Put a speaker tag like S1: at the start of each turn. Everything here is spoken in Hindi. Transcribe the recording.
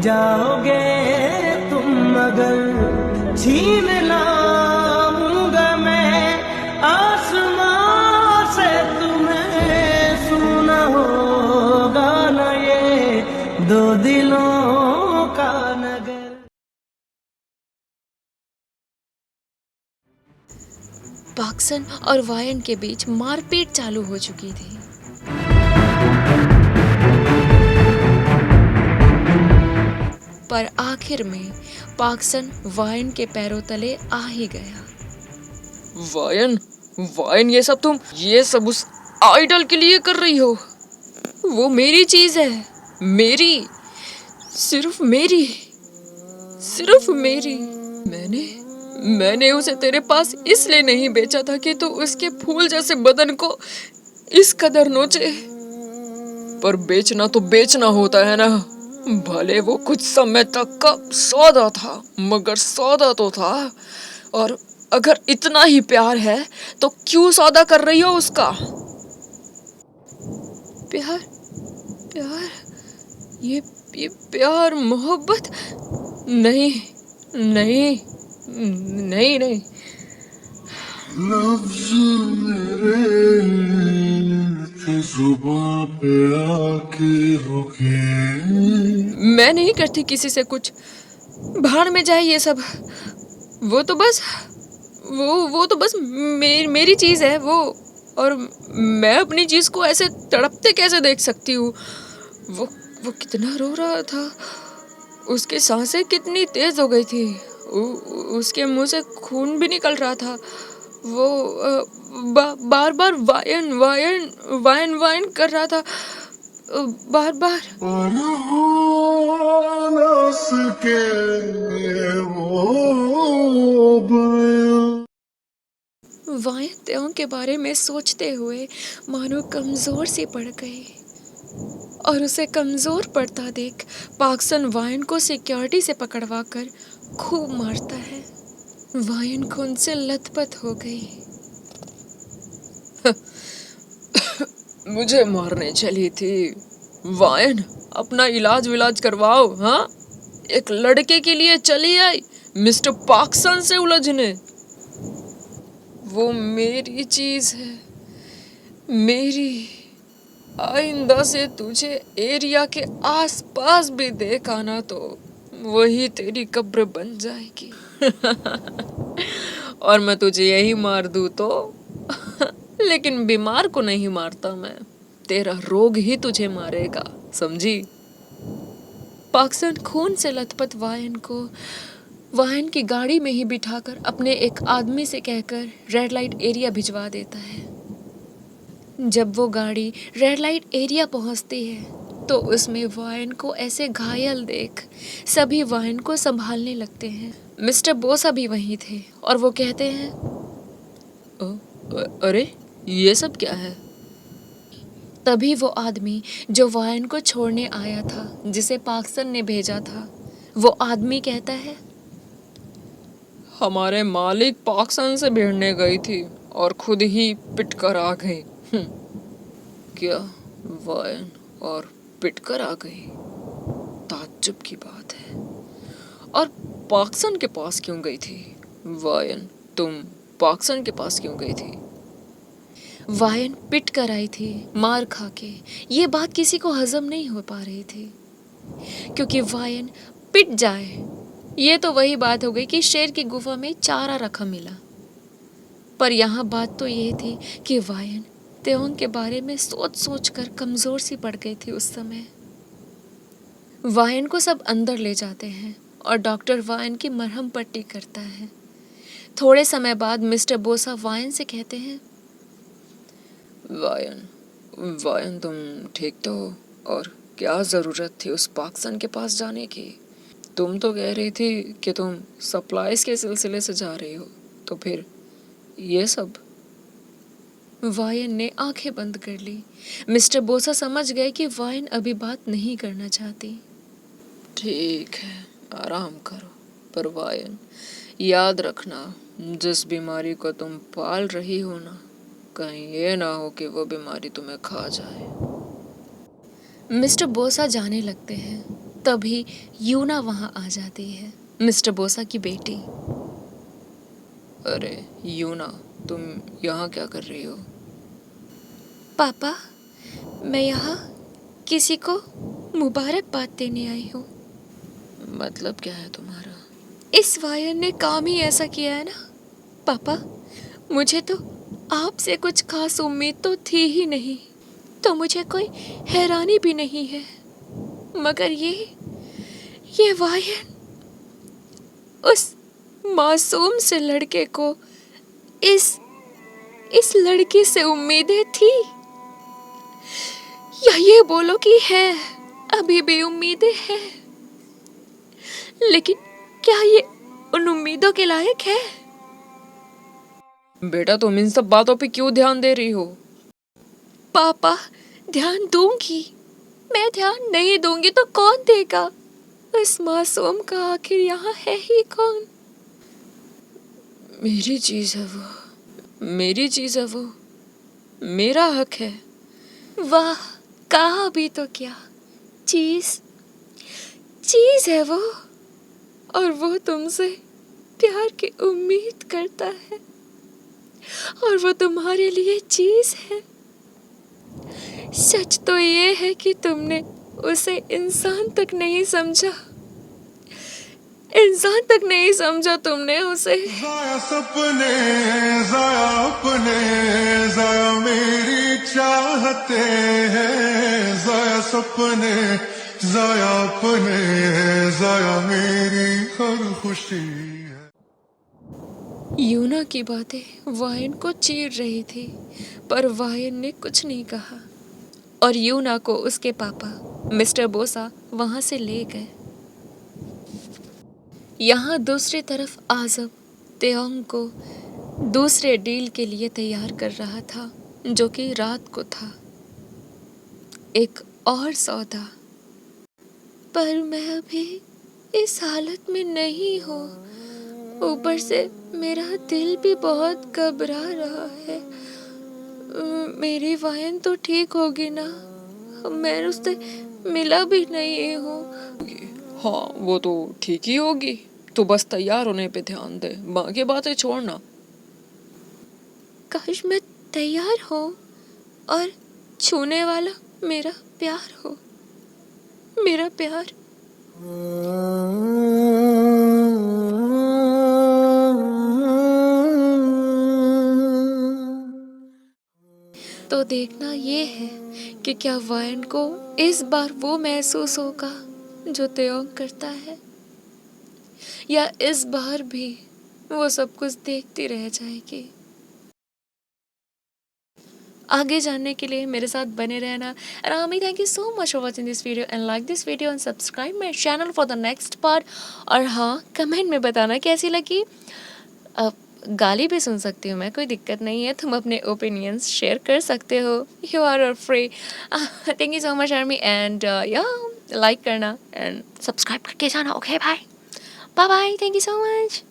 S1: जाओगे तुम मगर छीन लाऊंगा मैं आसमां से तुम्हें, सुना होगा ना ये दो दिलों का नगर।
S2: पाक्सन और वायन के बीच मारपीट चालू हो चुकी थी। पर आखिर में पाक्सन वायन के पैरों तले आ ही गया।
S3: वायन, वायन, ये सब उस आइडल के लिए कर रही हो? वो मेरी चीज है, मेरी, सिर्फ मेरी, सिर्फ मेरी। मैंने उसे तेरे पास इसलिए नहीं बेचा था कि तू उसके फूल जैसे बदन को इस कदर नोचे। पर बेचना तो बेचना होता है ना। भले वो कुछ समय तक का सौदा था, मगर सौदा तो था। और अगर इतना ही प्यार है तो क्यों सौदा कर रही हो उसका?
S2: प्यार, प्यार, ये प्यार, मोहब्बत? नहीं, नहीं, नहीं, नहीं।
S4: लफ्ज़ मेरे जुबां पे आके रुके।
S2: मैं नहीं करती किसी से कुछ। भाड़ में जाए ये सब। वो तो बस मेरी चीज है वो। और मैं अपनी चीज को ऐसे तड़पते कैसे देख सकती हूँ? वो कितना रो रहा था। उसकी सांसें कितनी तेज हो गई थी। उसके मुंह से खून भी निकल रहा था। वो बार बार वायन वायन वायन वायन कर रहा था, बार बार।
S4: पर हो न सके वो बयां।
S2: वायन त्यों के बारे में सोचते हुए मानो कमजोर सी पड़ गई। और उसे कमजोर पड़ता देख पाक्सन वायन को सिक्योरिटी से पकड़वा कर खूब मारता है। वायन खून से लथपथ हो गई।
S3: मुझे मारने चली थी? वायन, अपना इलाज विलाज करवाओ। हाँ, एक लड़के के लिए चली आई मिस्टर पाक्सन से उलझने। वो मेरी चीज है, मेरी। आइंदा से तुझे एरिया के आसपास भी देखा ना तो वही तेरी कब्र बन जाएगी। और मैं तुझे यही मार दूं तो? लेकिन बीमार को नहीं मारता मैं, तेरा रोग ही तुझे मारेगा, समझी?
S2: पाक्सन खून से लथपथ वायन को वायन की गाड़ी में ही बिठाकर अपने एक आदमी से कहकर रेड लाइट एरिया भिजवा देता है। जब वो गाड़ी रेड लाइट एरिया पहुंचती है तो उसमें वायन को ऐसे घायल देख सभी वायन को संभालने लगते हैं। मिस्टर बोसा भी वहीं थे और वो कहते हैं,
S3: अरे ये सब क्या है?
S2: तभी वो आदमी जो वायन को छोड़ने आया था, जिसे पाक्सन ने भेजा था, वो आदमी कहता है,
S3: हमारे मालिक पाक्सन से भिड़ने गई थी और खुद ही पिट कर आ गई। क्या वायन और पिट कर आ गई? ताज्जुब की बात है। और पाक्सन के पास क्यों गई थी? वायन, तुम पाक्सन के पास क्यों गई थी?
S2: वायन पिट कर आई थी, मार खा के। ये बात किसी को हजम नहीं हो पा रही थी, क्योंकि वायन पिट जाए ये तो वही बात हो गई कि शेर की गुफा में चारा रखा मिला। पर यहाँ बात तो ये थी कि वायन त्योंग के बारे में सोच सोच कर कमजोर सी पड़ गई थी उस समय। वायन को सब अंदर ले जाते हैं और डॉक्टर वायन की मरहम पट्टी करता है। थोड़े समय बाद मिस्टर बोसा वायन से कहते हैं,
S3: वायन, वायन, तुम ठीक तो हो? और क्या ज़रूरत थी उस पाक्सन के पास जाने की? तुम तो कह रही थी कि तुम सप्लाईज के सिलसिले से जा रही हो, तो फिर ये सब?
S2: वायन ने आंखें बंद कर ली। मिस्टर बोसा समझ गए कि वायन अभी बात नहीं करना चाहती।
S3: ठीक है, आराम करो। पर वायन, याद रखना, जिस बीमारी को तुम पाल रही हो ना, कहीं ये ना हो कि वो बीमारी तुम्हें खा जाए।
S2: मिस्टर बोसा जाने लगते हैं तभी यूना वहां आ जाती है, मिस्टर बोसा की बेटी।
S3: अरे यूना, तुम यहाँ क्या कर रही हो?
S2: पापा, मैं यहाँ किसी को मुबारकबाद देने आई हूँ।
S3: मतलब क्या है तुम्हारा?
S2: इस वायन ने काम ही ऐसा किया है ना पापा। मुझे तो आपसे कुछ खास उम्मीद तो थी ही नहीं, तो मुझे कोई हैरानी भी नहीं है। मगर ये वायन उस मासूम से लड़के को इस लड़की से उम्मीदें थी, या ये बोलो कि है, अभी भी उम्मीदें हैं, लेकिन क्या ये उन उम्मीदों के लायक है?
S3: बेटा, तुम इन सब बातों पे क्यों ध्यान दे रही हो?
S2: पापा, ध्यान दूंगी। मैं ध्यान नहीं दूंगी तो कौन देगा? इस मासूम का आखिर यहाँ है ही कौन?
S3: मेरी चीज है वो, मेरी चीज है वो, मेरा हक है।
S2: वाह, कहा भी तो क्या, चीज है वो, और वो तुमसे प्यार की उम्मीद करता है, और वो तुम्हारे लिए चीज है। सच तो ये है कि तुमने उसे इंसान तक नहीं समझा, इंसान तक नहीं समझा तुमने उसे।
S4: जाया सपने, जाया अपने, जाया मेरी चाहते हैं, जाया सपने, जाया अपने, जाया मेरी हर खुशी है।
S2: यूना की बातें वायन को चीर रही थी, पर वायन ने कुछ नहीं कहा, और यूना को उसके पापा मिस्टर बोसा वहां से ले गए। यहाँ दूसरी तरफ आज़म तेओंग को दूसरे डील के लिए तैयार कर रहा था, जो कि रात को था। एक और सौदा। पर मैं अभी इस हालत में नहीं हूँ, ऊपर से मेरा दिल भी बहुत घबरा रहा है। मेरी वायन तो ठीक होगी ना? मैं उससे मिला भी नहीं हूँ।
S3: हाँ, वो तो ठीक ही होगी। तो बस तैयार होने पे ध्यान दे, बाकी बातें छोड़ना।
S2: काश मैं तैयार हो और छूने वाला मेरा प्यार हो, मेरा प्यार। तो देखना ये है कि क्या वायन को इस बार वो महसूस होगा जो तेओंग करता है, या इस बार भी वो सब कुछ देखती रह जाएगी। आगे जानने के लिए मेरे साथ बने रहना। Rami, thank you so much for watching this video and like this video and subscribe my channel for the next part. और हाँ, कमेंट में बताना कैसी लगी। गाली भी सुन सकती हूँ मैं, कोई दिक्कत नहीं है। तुम अपने ओपिनियंस शेयर कर सकते हो, you are free. Thank you so much army, and या लाइक करना एंड सब्सक्राइब करके जाना। Okay, bye bye, thank you so much.